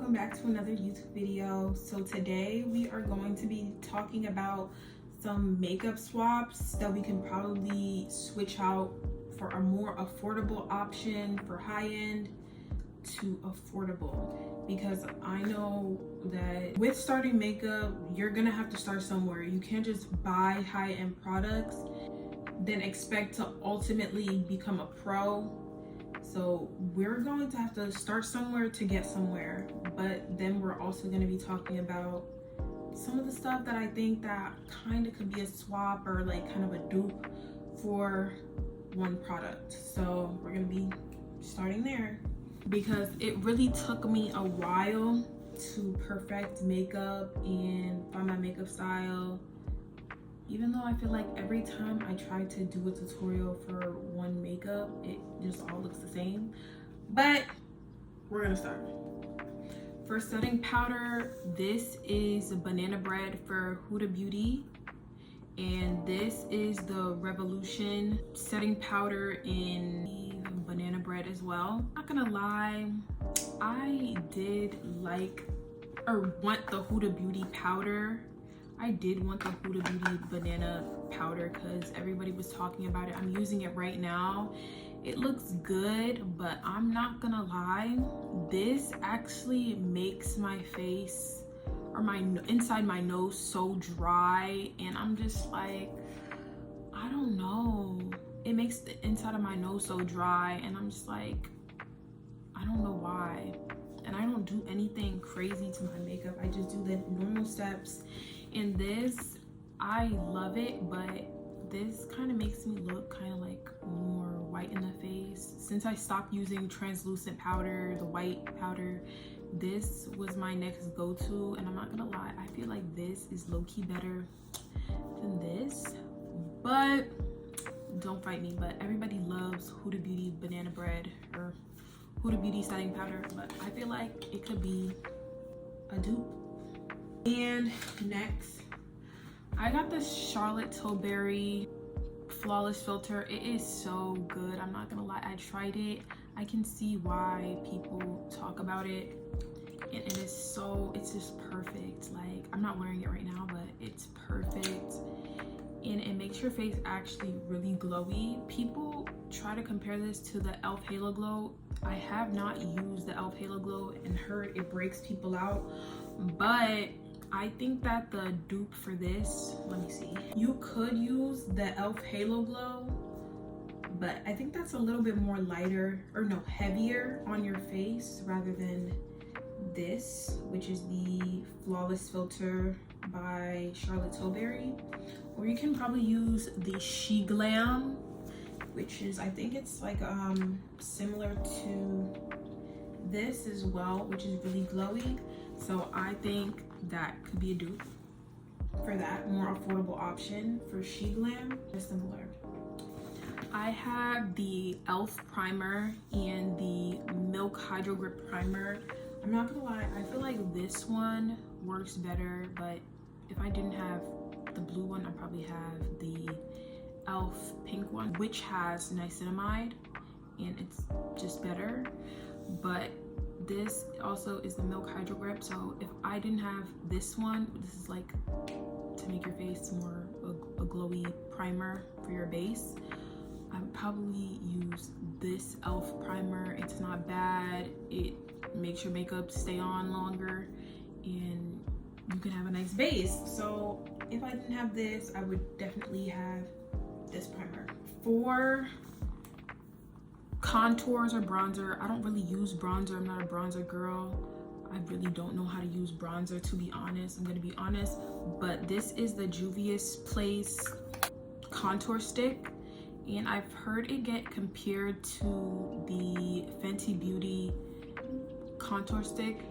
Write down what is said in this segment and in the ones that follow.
welcome back to another YouTube video. So today we are going to be talking about some makeup swaps that we can probably switch out for a more affordable option for high-end to affordable, because I know that with starting makeup you're gonna have to start somewhere. You can't just buy high-end products then expect to ultimately become a pro. So we're going to have to start somewhere to get somewhere, but then we're also going to be talking about some of the stuff that I think that kind of could be a swap or like kind of a dupe for one product. So we're going to be starting there because it really took me a while to perfect makeup and find my makeup style. Even though I feel like every time I try to do a tutorial for one makeup, it just all looks the same. But we're gonna start. For setting powder, this is Banana Bread for Huda Beauty. And this is the Revolution setting powder in Banana Bread as well. Not gonna lie, I did like or want the Huda Beauty powder. I did want the Huda Beauty banana powder because everybody was talking about it. I'm using it right now. It looks good, but I'm not gonna lie, this actually makes my face or my inside my nose so dry, and I'm just like, I don't know. It makes the inside of my nose so dry, and I'm just like, I don't know why. And I don't do anything crazy to my makeup. I just do the normal steps. And this, I love it, but this kind of makes me look kind of like more white in the face. Since I stopped using translucent powder, the white powder, this was my next go-to. And I'm not gonna lie, I feel like this is low-key better than this. But don't fight me, but everybody loves Huda Beauty Banana Bread or Huda Beauty setting powder, but I feel like it could be a dupe. And next, I got the Charlotte Tilbury Flawless Filter. It is so good. I'm not gonna lie, I tried it. I can see why people talk about it. And it is so, it's just perfect. Like, I'm not wearing it right now, but it's perfect. And it makes your face actually really glowy. People try to compare this to the e.l.f. Halo Glow. I have not used the e.l.f. Halo Glow and heard it breaks people out, but I think that the dupe for this, let me see, you could use the e.l.f. Halo Glow, but I think that's a little bit more lighter, or no, heavier on your face rather than this, which is the Flawless Filter by Charlotte Tilbury. Or you can probably use the Glam, which is, I think it's like similar to this as well, which is really glowy. So I think that could be a dupe for that more affordable option for Glam. They're similar. I have the e.l.f. primer and the Milk Hydro Grip primer. I'm not gonna lie, I feel like this one works better, but if I didn't have the blue one, I probably have the e.l.f. pink one, which has nicniamide, and it's just better. But this also is the Milk Hydro Grip, so if I didn't have this one, this is like to make your face more a glowy primer for your base, I would probably use this e.l.f. primer. It's not bad, it makes your makeup stay on longer, and you can have a nice base. So if I didn't have this, I would definitely have this primer. For contours or bronzer, I don't really use bronzer. I'm not a bronzer girl. I really don't know how to use bronzer, to be honest. I'm gonna be honest, but this is the Juvias Place contour stick, and I've heard it get compared to the Fenty Beauty contour stick.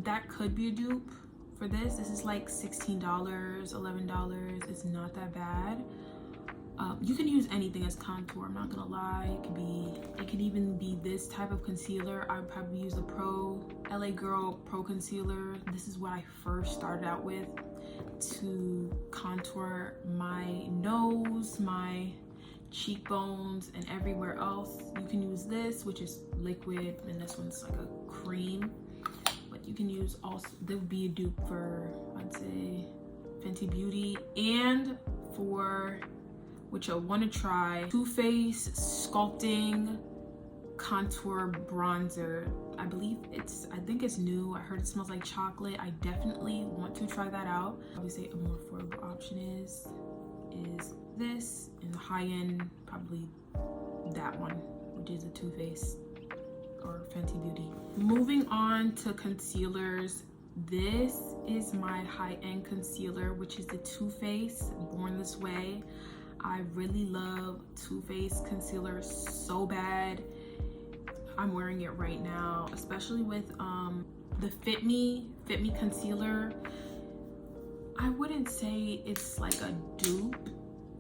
That could be a dupe for this. This is like $16, $11. It's not that bad. You can use anything as contour, I'm not gonna lie. It could even be this type of concealer. I would probably use the LA Girl Pro Concealer. This is what I first started out with to contour my nose, my cheekbones, and everywhere else. You can use this, which is liquid, and this one's like a cream. you can use also, there would be a dupe for, I'd say, Fenty Beauty, and for which I want to try, Too Faced Sculpting Contour Bronzer. I think it's new. I heard it smells like chocolate. I definitely want to try that out. Obviously a more affordable option is this, and the high end probably that one, which is a Too Faced or Fenty Beauty. Moving on to concealers, this is my high-end concealer, which is the Too Faced Born This Way. I really love Too Faced concealer so bad. I'm wearing it right now, especially with the Fit Me concealer. I wouldn't say it's like a dupe.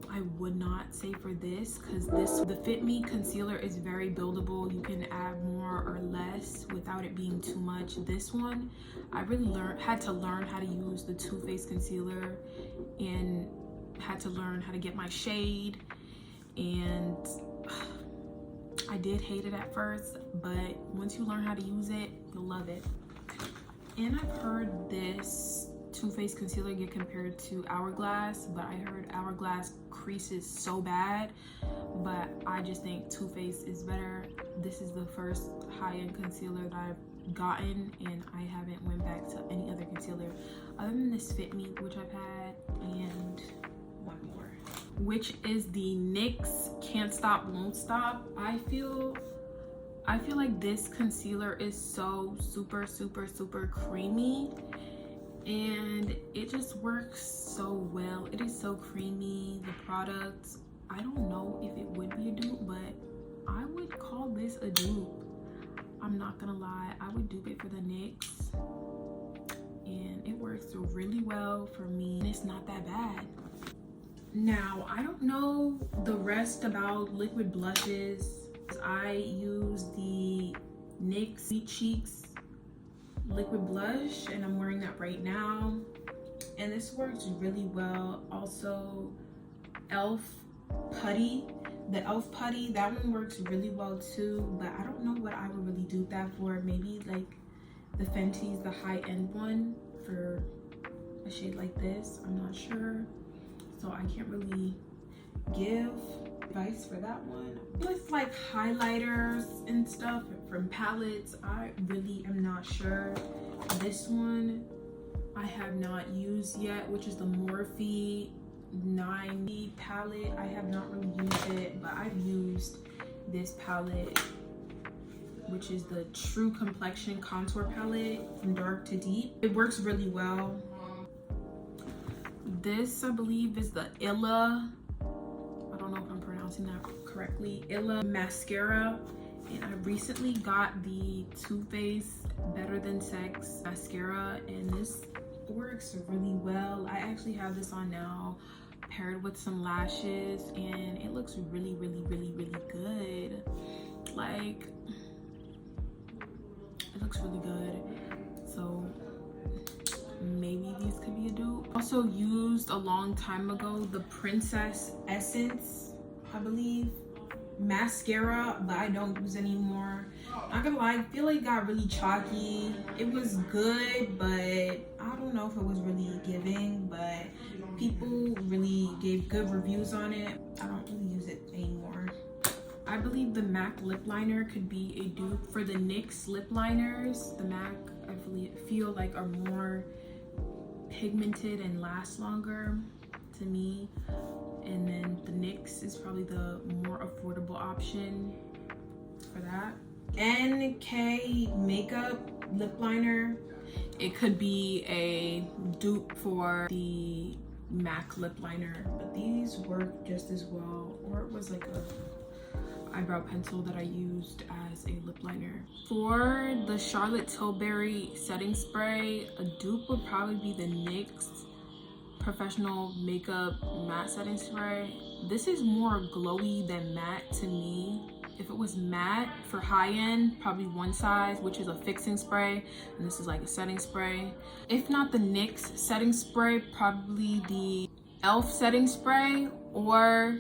I would not say for this, because the Fit Me concealer is very buildable. You can add more or less without it being too much. This one, I really had to learn how to use the Too Faced concealer, and had to learn how to get my shade, and I did hate it at first, but once you learn how to use it, you'll love it. And I've heard this Too Faced concealer get compared to Hourglass, but I heard Hourglass creases so bad, but I just think Too Faced is better. This is the first high-end concealer that I've gotten, and I haven't went back to any other concealer other than this Fit Me, which I've had, and one more, which is the NYX Can't Stop Won't Stop. I feel like this concealer is so super creamy, and it just works so well. It is so creamy. The product, I don't know if it would be a dupe, but I would call this a dupe. I'm not gonna lie, I would dupe it for the NYX, and it works really well for me, and it's not that bad. Now, I don't know the rest about liquid blushes. I use the NYX Sweet Cheeks liquid blush, and I'm wearing that right now, and this works really well. Also, e.l.f. Putty, the e.l.f. Putty, that one works really well too, but I don't know what I would really do that for. Maybe like the Fenty's, the high-end one, for a shade like this. I'm not sure, so I can't really give advice for that one. With like highlighters and stuff from palettes, I really am not sure. This one I have not used yet, which is the Morphe 90 palette. I have not really used it, but I've used this palette, which is the True Complexion Contour Palette from dark to deep. It works really well. This, I believe, is the Illa, I don't know if I'm pronouncing that correctly, Illa mascara, and I recently got the Too Faced Better Than Sex mascara, and this works really well. I actually have this on now, paired with some lashes, and it looks really good. Like, it looks really good, so maybe these could be a dupe. Also used a long time ago the Princess Essence, I believe, mascara, but I don't use anymore. Not gonna lie, I feel like it got really chalky. It was good, but I don't know if it was really giving, but people really gave good reviews on it. I don't really use it anymore. I believe the MAC lip liner could be a dupe for the NYX lip liners. The MAC, I feel like, are more pigmented and last longer to me, and then the NYX is probably the more affordable option for that. NK makeup lip liner, it could be a dupe for the MAC lip liner, but these work just as well. Or it was like a eyebrow pencil that I used as a lip liner. For the Charlotte Tilbury setting spray, a dupe would probably be the NYX Professional Makeup Matte Setting Spray. This is more glowy than matte to me. If it was matte for high end, probably one size, which is a fixing spray, and this is like a setting spray. If not the NYX setting spray, probably the e.l.f. setting spray or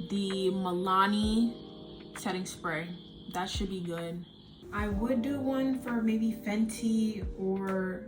the Milani setting spray. That should be good. I would do one for maybe Fenty or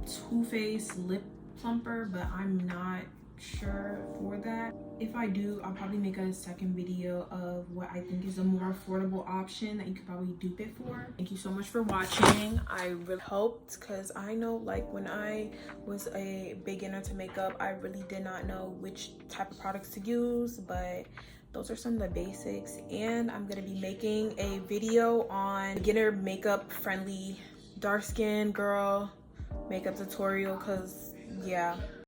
Too Faced lip plumper, but I'm not sure for that. If I do, I'll probably make a second video of what I think is a more affordable option that you could probably dupe it for. Thank you so much for watching. I really hoped, because I know like when I was a beginner to makeup, I really did not know which type of products to use, but those are some of the basics. And I'm gonna be making a video on beginner makeup friendly dark skin girl makeup tutorial, because yeah,